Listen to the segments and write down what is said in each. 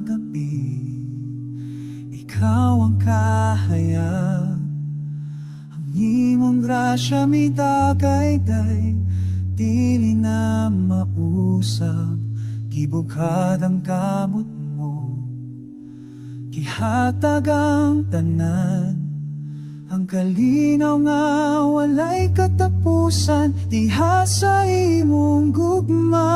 gabi, ikaw ang kahayag. Ang imong grasya mi dagayday, dili na mausab. Gibughad ang kamot mo, gihatag ang tanan. Ang kalinaw nga walay katapusan, diha sa imong gugma.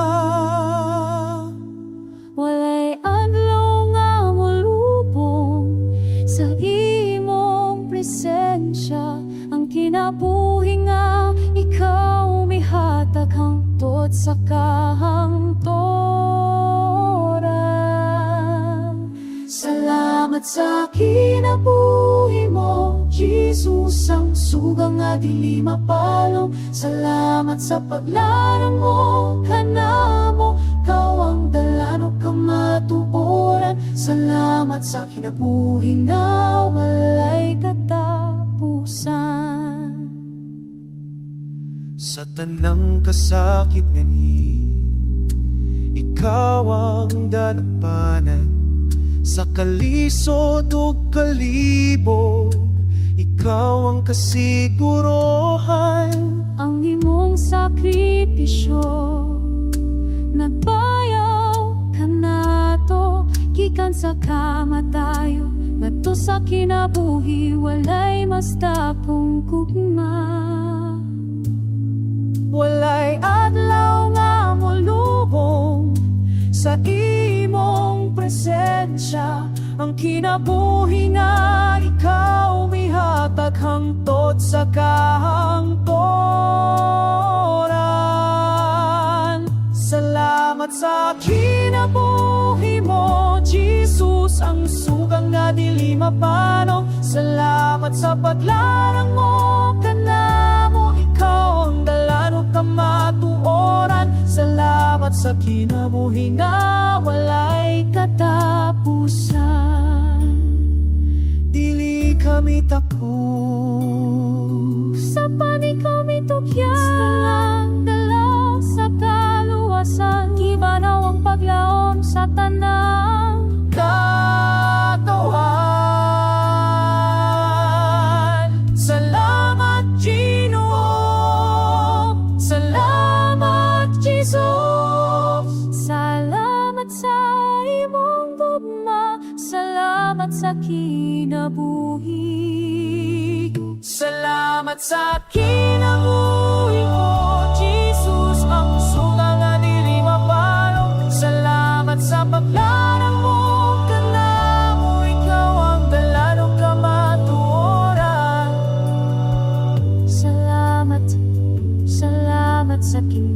Walay adlaw nga molubong sa imong presensya. Ang kinabuhi nga ikaw mihatag hangtod sa kahangturan. Salamat sa kinabuhi mo, Jesus, ang sugang nga dili mapalong. Salamat sa paglarang mo, kanamo, kaw ang dalano kamatuoran. Salamat sa kinabuhi na walay katapusan. Sa tanang kasakit ngani, ikaw ang danapanan. Sa kalisod ug kalibo, ikaw ang kasigurohan. Ang imong sakripisyo nagbayaw ka nato, gikan sa kamatayo ngadto sa kinabuhi, walay mas dapong gugma. Walay adlaw nga molubong sa imong presensya. Ang kinabuhi nga ikaw mihatag hangtod sa kahangturan. Salamat sa kinabuhi mo, Jesus, ang sugang nga dili mapanong. Salamat sa paglarang mo, kanamo, ikaw ang dalano kamatuoran. Salamat sa kinabuhi na walay katapusan. Dili kami tapos Sa panig kami tukyan, dalaw sa kaluwasan. Gibanaw ang paglaom sa tanang katawan. Salamat, Ginoo. Salamat, Jesus. salamat sa imong gugma. Salamat sa kinabuhi. Salamat sa kinabuhi mo, Jesus, ang sugang nga dili mapalong. Salamat sa paglarang mo, kanamo, ikaw ang dalanong kamatuoran. Salamat, salamat sa kinabuhi.